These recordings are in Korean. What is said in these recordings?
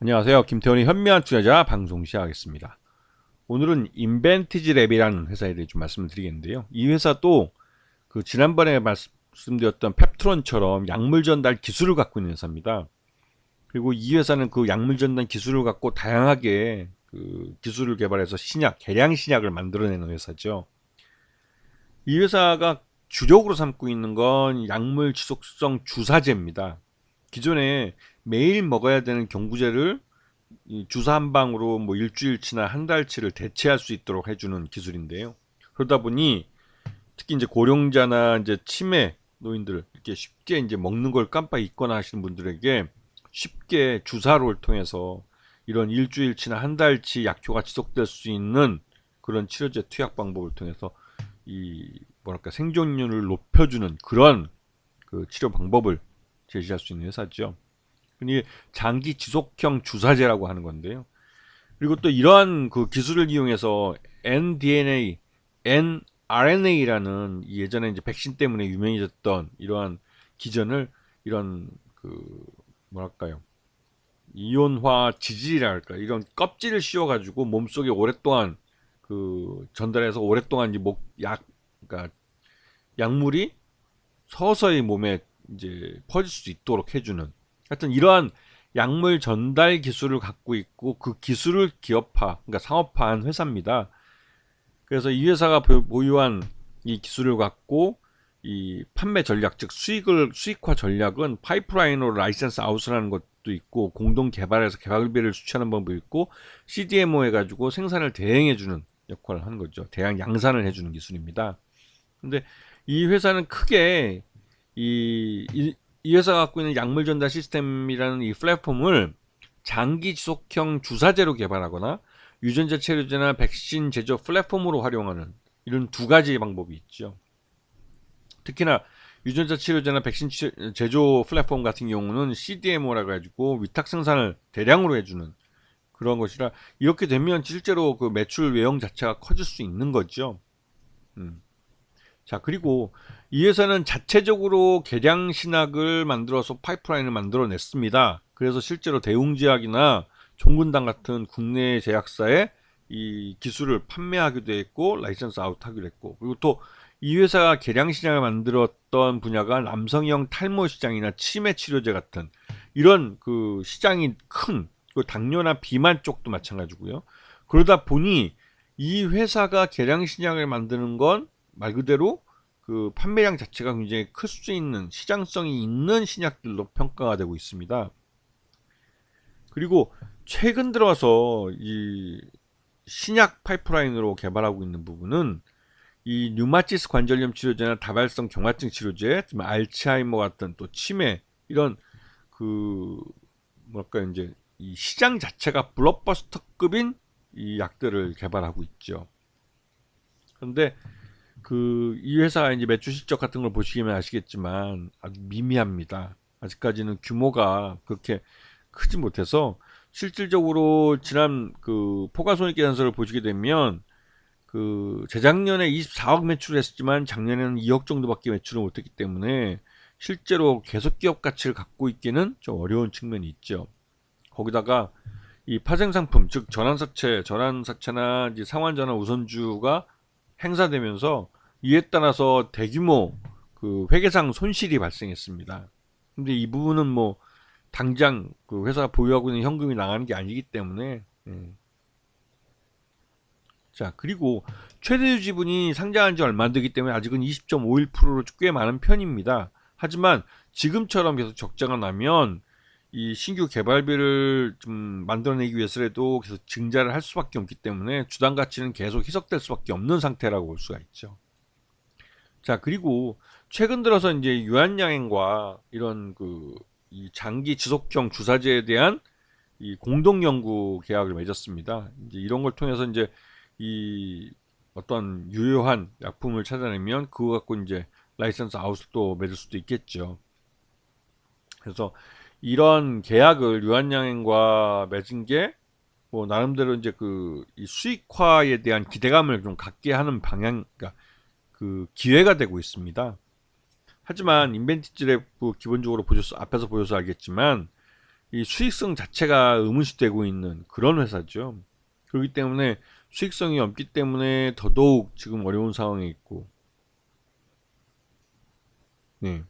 안녕하세요. 김태원의 현미한 투자자 방송 시작하겠습니다. 오늘은 인벤티지 랩이라는 회사에 대해 좀 말씀을 드리겠는데요. 이 회사도 그 지난번에 말씀드렸던 펩트론처럼 약물 전달 기술을 갖고 있는 회사입니다. 그리고 이 회사는 그 약물 전달 기술을 갖고 다양하게 그 기술을 개발해서 신약, 개량 신약을 만들어내는 회사죠. 이 회사가 주력으로 삼고 있는 건 약물 지속성 주사제입니다. 기존에 매일 먹어야 되는 경구제를 이 주사 한 방으로 뭐 일주일치나 한 달치를 대체할 수 있도록 해주는 기술인데요. 그러다 보니 특히 이제 고령자나 이제 치매 노인들 이렇게 쉽게 이제 먹는 걸 깜빡 잊거나 하시는 분들에게 쉽게 주사를 통해서 이런 일주일치나 한 달치 약효가 지속될 수 있는 그런 치료제 투약 방법을 통해서 이 뭐랄까 생존율을 높여주는 그런 그 치료 방법을 제시할 수 있는 회사죠. 이게 장기 지속형 주사제라고 하는 건데요. 그리고 또 이러한 그 기술을 이용해서 nDNA, nRNA라는 예전에 이제 백신 때문에 유명해졌던 이러한 기전을 이런 그 뭐랄까요 이온화 지질이랄까 이런 껍질을 씌워가지고 몸속에 오랫동안 그 전달해서 오랫동안 이제 목약 그러니까 약물이 서서히 몸에 이제 퍼질 수 있도록 해주는 하여튼 이러한 약물 전달 기술을 갖고 있고 그 기술을 기업화 그러니까 상업화한 회사입니다. 그래서 이 회사가 보유한 이 기술을 갖고 이 판매 전략 즉 수익화 전략은 파이프라인으로 라이센스 아웃을 하는 것도 있고 공동 개발해서 개발비를 수취하는 방법이 있고 CDMO 해가지고 생산을 대행해주는 역할을 하는 거죠. 대량 양산을 해주는 기술입니다. 근데 이 회사는 크게 이 회사가 갖고 있는 약물 전달 시스템이라는 이 플랫폼을 장기 지속형 주사제로 개발하거나 유전자 치료제나 백신 제조 플랫폼으로 활용하는 이런 두 가지 방법이 있죠. 특히나 유전자 치료제나 백신 제조 플랫폼 같은 경우는 CDMO라고 해가지고 위탁 생산을 대량으로 해주는 그런 것이라 이렇게 되면 실제로 그 매출 외형 자체가 커질 수 있는 거죠. 음. 자, 그리고 이 회사는 자체적으로 개량 신약을 만들어서 파이프라인을 만들어냈습니다. 그래서 실제로 대웅제약이나 종근당 같은 국내 제약사에 이 기술을 판매하기도 했고 라이선스 아웃하기도 했고 그리고 또 이 회사가 개량 신약을 만들었던 분야가 남성형 탈모 시장이나 치매 치료제 같은 이런 그 시장이 큰 그 당뇨나 비만 쪽도 마찬가지고요. 그러다 보니 이 회사가 개량 신약을 만드는 건 말 그대로 그 판매량 자체가 굉장히 클 수 있는 시장성이 있는 신약들로 평가가 되고 있습니다. 그리고 최근 들어서 이 신약 파이프라인으로 개발하고 있는 부분은 이 류마티스 관절염 치료제나 다발성 경화증 치료제, 알츠하이머 같은 또 치매 이런 그 뭐랄까 이제 이 시장 자체가 블록버스터급인 이 약들을 개발하고 있죠. 그런데 그 이 회사 이제 매출 실적 같은 걸 보시면 아시겠지만 아주 미미합니다. 아직까지는 규모가 그렇게 크지 못해서 실질적으로 지난 그 포괄손익계산서를 보시게 되면 그 재작년에 24억 매출했지만 작년에는 2억 정도밖에 매출을 못했기 때문에 실제로 계속 기업 가치를 갖고 있기는 좀 어려운 측면이 있죠. 거기다가 이 파생 상품 즉 전환사채나 이제 상환전환 우선주가 행사되면서 이에 따라서 대규모 그 회계상 손실이 발생했습니다. 근데 이 부분은 뭐 당장 그 회사가 보유하고 있는 현금이 나가는 게 아니기 때문에 자 그리고 최대 유지분이 상장한 지 얼마 안 되기 때문에 아직은 20.51%로 꽤 많은 편입니다. 하지만 지금처럼 계속 적자가 나면 이 신규 개발비를 좀 만들어내기 위해서라도 계속 증자를 할 수밖에 없기 때문에 주당 가치는 계속 희석될 수밖에 없는 상태라고 볼 수가 있죠. 자, 그리고 최근 들어서 이제 유한양행과 이런 그 이 장기 지속형 주사제에 대한 이 공동 연구 계약을 맺었습니다. 이제 이런 걸 통해서 이제 이 어떤 유효한 약품을 찾아내면 그거 갖고 이제 라이선스 아웃도 맺을 수도 있겠죠. 그래서 이런 계약을 유한양행과 맺은 게 뭐 나름대로 이제 그 이 수익화에 대한 기대감을 좀 갖게 하는 방향, 그러니까 그 기회가 되고 있습니다. 하지만 인벤티지 랩 기본적으로 보셔서 앞에서 보셔서 알겠지만 이 수익성 자체가 의문시되고 있는 그런 회사죠. 그렇기 때문에 수익성이 없기 때문에 더더욱 지금 어려운 상황에 있고, 네.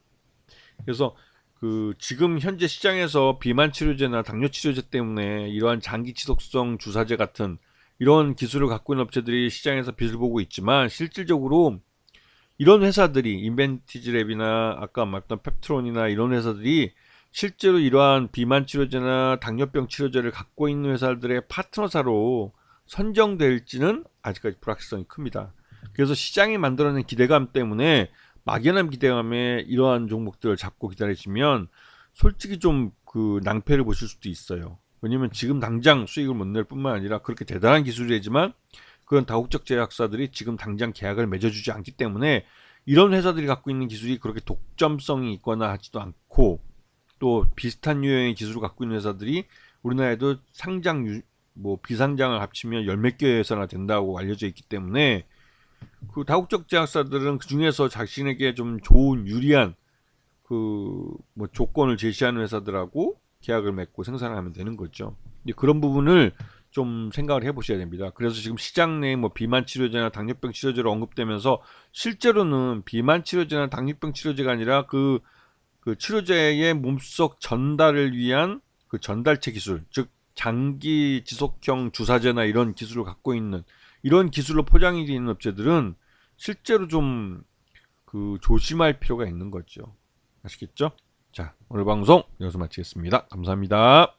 그래서 그 지금 현재 시장에서 비만 치료제나 당뇨 치료제 때문에 이러한 장기 지속성 주사제 같은 이런 기술을 갖고 있는 업체들이 시장에서 빛을 보고 있지만, 실질적으로 이런 회사들이 인벤티지랩이나 아까 말했던 펩트론이나 이런 회사들이 실제로 이러한 비만 치료제나 당뇨병 치료제를 갖고 있는 회사들의 파트너사로 선정될지는 아직까지 불확실성이 큽니다. 그래서 시장이 만들어낸 기대감 때문에, 막연한 기대감에 이러한 종목들을 잡고 기다리시면 솔직히 좀 그 낭패를 보실 수도 있어요. 왜냐면 지금 당장 수익을 못 낼 뿐만 아니라 그렇게 대단한 기술이지만 그런 다국적 제약사들이 지금 당장 계약을 맺어주지 않기 때문에, 이런 회사들이 갖고 있는 기술이 그렇게 독점성이 있거나 하지도 않고, 또 비슷한 유형의 기술을 갖고 있는 회사들이 우리나라에도 뭐 비상장을 합치면 열 몇 개 회사나 된다고 알려져 있기 때문에, 그 다국적 제약사들은 그 중에서 자신에게 좀 좋은 유리한 그 뭐 조건을 제시하는 회사들하고 계약을 맺고 생산을 하면 되는 거죠. 근데 그런 부분을 좀 생각을 해보셔야 됩니다. 그래서 지금 시장 내에 뭐 비만 치료제나 당뇨병 치료제로 언급되면서, 실제로는 비만 치료제나 당뇨병 치료제가 아니라 그 치료제의 몸속 전달을 위한 그 전달체 기술, 즉 장기 지속형 주사제나 이런 기술을 갖고 있는, 이런 기술로 포장이 되어 있는 업체들은 실제로 좀 그 조심할 필요가 있는 거죠. 아시겠죠? 자, 오늘 방송 여기서 마치겠습니다. 감사합니다.